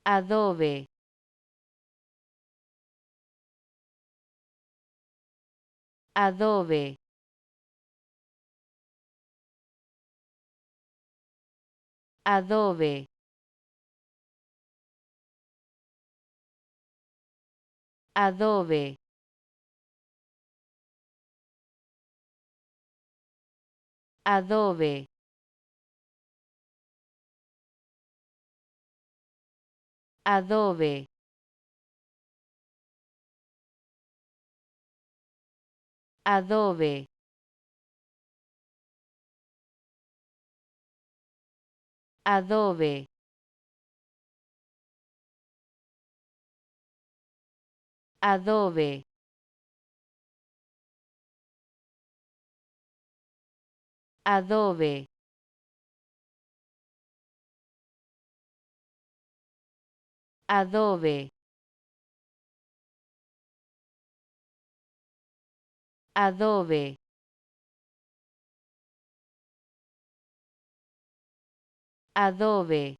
A dove? A dove? A dove? A dove? A dove? A dove? A dove? A dove? A dove? A dove? A dove? A dove? A dove?